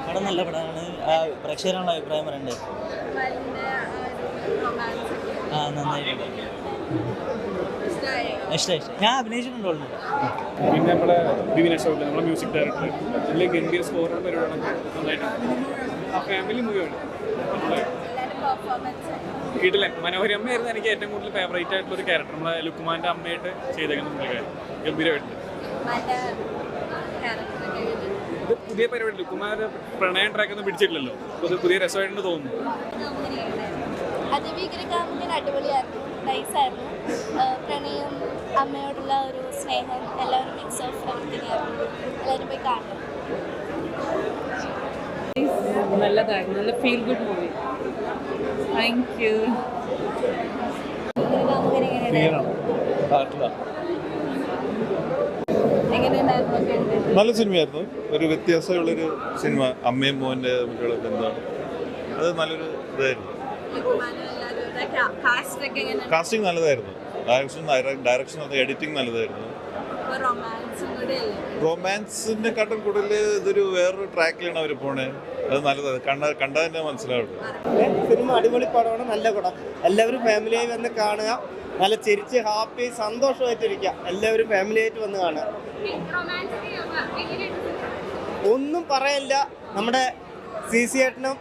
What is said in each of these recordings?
പടം നല്ല പടമാണ്. പ്രേക്ഷകരാണല്ലോ അഭിപ്രായം പറയണ്ടത്. നന്നായിട്ടുണ്ട്, ഇഷ്ടമായി. ഞാൻ അഭിനയിച്ചിട്ടുണ്ട് ഓൾറെഡി. പിന്നെ നമ്മുടെ വിവിനേഷ് നമ്മുടെ മ്യൂസിക് ഡയറക്ടർ വലിയ ഗംഭീര സ്കോറുള്ള പരിപാടിയാണ്. നന്നായിട്ടുണ്ട്. ആ ഫാമിലി മൂവിയാണ്. വീട്ടിലെ മനോഹരമ്മയായിരുന്നു എനിക്ക് ഏറ്റവും കൂടുതൽ ഫേവറേറ്റ് ആയിട്ടുള്ള ഒരു ക്യാരക്ടർ. നമ്മളെ ലുക്കുമാൻ്റെ അമ്മയായിട്ട് ചെയ്തേക്കുന്ന പുള്ളിക്കാരൻ ഗംഭീരമായിട്ടുണ്ട്. ഇത് പുതിയ പരിപാടി ലുക്കുമാരുടെ പ്രണയം ട്രാക്കൊന്നും പിടിച്ചിട്ടില്ലല്ലോ, അപ്പോൾ ഇത് പുതിയ രസമായിട്ട് തോന്നുന്നു. അടിപൊളിയായിരുന്നു, നൈസായിരുന്നു. പ്രണയം, അമ്മയോടുള്ള ഒരു സ്നേഹം, എല്ലാവരും മിക്സ് ഓഫ് എവറിത്തിങ് ആയിരുന്നു. എല്ലാവരും പോയി കാണണം. നല്ലതായിരുന്നു, നല്ല feel good movie. Thank you. നല്ല സിനിമയായിരുന്നു. ഒരു വ്യത്യാസമുള്ളൊരു സിനിമ. അമ്മയും മോൻ്റെ തമ്മിലുള്ള ബന്ധം, അത് നല്ലൊരു ഇതായിരുന്നു. കാസ്റ്റിംഗ് നല്ലതായിരുന്നു. ഡയറക്ഷൻ എഡിറ്റിംഗ് നല്ലതായിരുന്നു. റൊമാൻസിന്റെ കാട്ടും കൂടുതൽ ഇതൊരു വേറൊരു ട്രാക്കിലാണ് അവർ പോണേ. അത് നല്ലതാണ്, കണ്ടാൽ തന്നെ മനസ്സിലാവുള്ളൂ. സിനിമ അടിപൊളി പടമാണ്, നല്ല പടം. എല്ലാവരും ഫാമിലിയായി വന്ന് കാണുക. നല്ല ചിരിച്ച് ഹാപ്പി സന്തോഷമായിട്ടിരിക്കുക. എല്ലാവരും ഫാമിലിയായിട്ട് വന്ന് കാണുക. ഒന്നും പറയാനില്ല. നമ്മുടെ CC ചേട്ടനും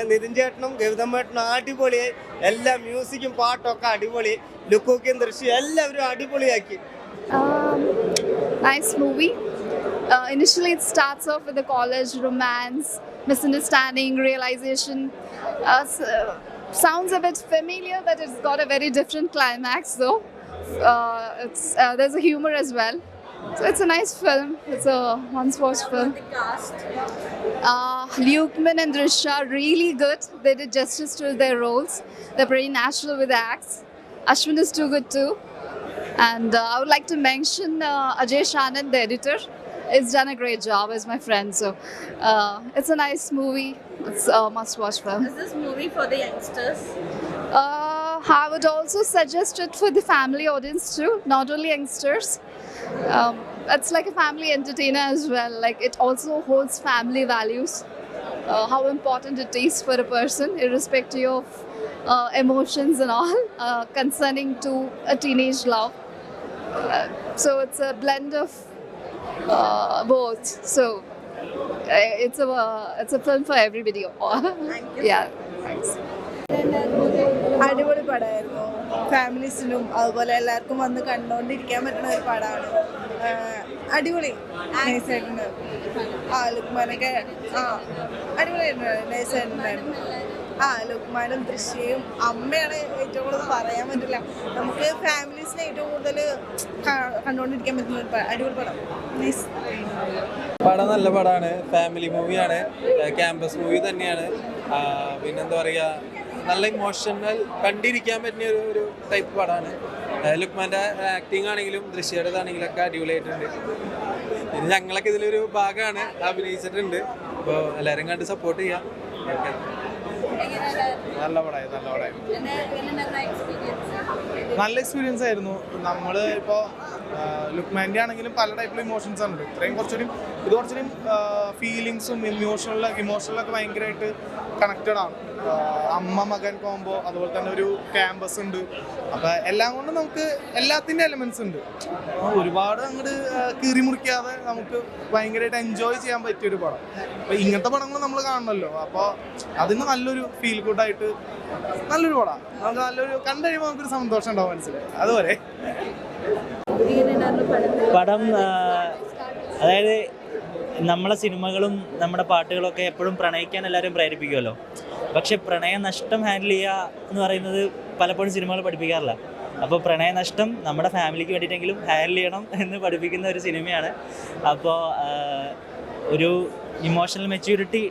നിതിൻ ചേട്ടനും ഗൗതമേട്ടനും അടിപൊളിയായി. എല്ലാ മ്യൂസിക്കും പാട്ടും ഒക്കെ അടിപൊളി. ലുക്കും ദൃശ്യം എല്ലാവരും അടിപൊളിയാക്കി. Nice movie. Initially it starts off with the college romance, misunderstanding, realization. Sounds a bit familiar, but it's got a very different climax though. There's a humor as well. So it's a nice film. It's a once-watch film. Lukeman and Drisha really good. They did justice to their roles. They're pretty natural with the acts. Ashwin is too good too. And I would like to mention Ajay Shannon, the editor. He's done a great job as my friend. So it's a nice movie. It's a must-watch film. Is this movie for the youngsters? I would also suggest it for the family audience too, not only youngsters. It's like a family entertainer as well. Like it also holds family values, how important it is for a person, irrespective of emotions and all, concerning to a teenage love. So it's a blend of both. So it's a film for everybody. Yeah, thanks. അടിപൊളി പടമായിരുന്നു. ഫാമിലീസിനും അതുപോലെ എല്ലാവർക്കും വന്ന് കണ്ടുകൊണ്ടിരിക്കാൻ പറ്റുന്ന ഒരു പടമാണ്. അടിപൊളി, നൈസായിട്ടുണ്ട്. ലുക്മാനൊക്കെ അടിപൊളിയായിരുന്നു, നൈസായിട്ടുണ്ടായിരുന്നു. ലുക്മാനും ദൃശ്യയും അമ്മയാണ് ഏറ്റവും കൂടുതൽ പറയാൻ പറ്റില്ല. നമുക്ക് ഫാമിലീസിനെ ഏറ്റവും കൂടുതൽ കണ്ടുകൊണ്ടിരിക്കാൻ പറ്റുന്ന ഒരു അടിപൊളി പടം. നൈസ് പടം. നല്ല പടമാണ്, ഫാമിലി മൂവിയാണ്, ക്യാമ്പസ് മൂവി തന്നെയാണ്. പിന്നെന്താ പറയുക, നല്ല ഇമോഷണൽ, കണ്ടിരിക്കാൻ പറ്റിയ ഒരു ടൈപ്പ് പടമാണ്. ലുക്മാൻ്റെ ആക്ടിങ് ആണെങ്കിലും ദൃശ്യയുടേതാണെങ്കിലും ഒക്കെ അടിപൊളിയായിട്ടുണ്ട്. പിന്നെ ഞങ്ങളൊക്കെ ഇതിലൊരു ഭാഗമാണ്, അഭിനയിച്ചിട്ടുണ്ട്. അപ്പോൾ എല്ലാവരും കണ്ട് സപ്പോർട്ട് ചെയ്യാം. നല്ല എക്സ്പീരിയൻസ് ആയിരുന്നു. നമ്മൾ ഇപ്പോൾ ലുക്മാൻ്റെ ആണെങ്കിലും പല ടൈപ്പിലുള്ള ഇമോഷൻസ് ആണ്. ഇത്രയും കുറച്ചുകൂടി ഫീലിങ്സും ഇമോഷണലൊക്കെ ഭയങ്കരമായിട്ട് കണക്റ്റഡ് ആണ്. അമ്മ മകൻ കോംബോ, അതുപോലെ തന്നെ ഒരു ക്യാമ്പസ് ഉണ്ട്. അപ്പോൾ എല്ലാം കൊണ്ടും നമുക്ക് എല്ലാത്തിൻ്റെ എലമെൻറ്റ്സ് ഉണ്ട്. ഒരുപാട് അങ്ങോട്ട് കീറി മുറിക്കാതെ നമുക്ക് ഭയങ്കരമായിട്ട് എൻജോയ് ചെയ്യാൻ പറ്റിയൊരു പടം. അപ്പോൾ ഇങ്ങനത്തെ പടങ്ങൾ നമ്മൾ കാണണമല്ലോ, അപ്പോൾ അതിന് നല്ലൊരു ഫീൽ ഗുഡായിട്ട് നല്ലൊരു പടമാണ്. നമുക്ക് നല്ലൊരു കണ്ടു കഴിയുമ്പോൾ നമുക്കൊരു സന്തോഷം ഉണ്ടാവും മനസ്സിൽ. അതുപോലെ പടം അതായത് നമ്മളെ സിനിമകളും നമ്മുടെ പാട്ടുകളൊക്കെ എപ്പോഴും പ്രണയിക്കാൻ എല്ലാവരും പ്രേരിപ്പിക്കുമല്ലോ. പക്ഷെ പ്രണയനഷ്ടം ഹാൻഡിൽ ചെയ്യുക എന്ന് പറയുന്നത് പലപ്പോഴും സിനിമകൾ പഠിപ്പിക്കാറില്ല. അപ്പോൾ പ്രണയനഷ്ടം നമ്മുടെ ഫാമിലിക്ക് വേണ്ടിയിട്ടെങ്കിലും ഹാൻഡിൽ ചെയ്യണം എന്ന് പഠിപ്പിക്കുന്ന ഒരു സിനിമയാണ്. അപ്പോൾ ഒരു ഇമോഷണൽ മെച്യൂരിറ്റി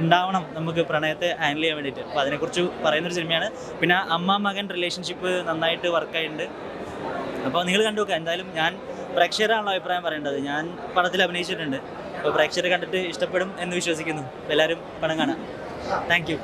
ഉണ്ടാവണം നമുക്ക് പ്രണയത്തെ ഹാൻഡിൽ ചെയ്യാൻ വേണ്ടിയിട്ട്. അപ്പോൾ അതിനെക്കുറിച്ച് പറയുന്നൊരു സിനിമയാണ്. പിന്നെ അമ്മ മകൻ റിലേഷൻഷിപ്പ് നന്നായിട്ട് വർക്കായിട്ടുണ്ട്. അപ്പോൾ നിങ്ങൾ കണ്ടു നോക്കുക. എന്തായാലും ഞാൻ പ്രേക്ഷകരാണല്ലോ അഭിപ്രായം പറയേണ്ടത്. ഞാൻ പടത്തിൽ അഭിനയിച്ചിട്ടുണ്ട്. അപ്പോൾ പ്രേക്ഷകരെ കണ്ടിട്ട് ഇഷ്ടപ്പെടും എന്ന് വിശ്വസിക്കുന്നു. എല്ലാവരും പടം കാണാം. Thank you.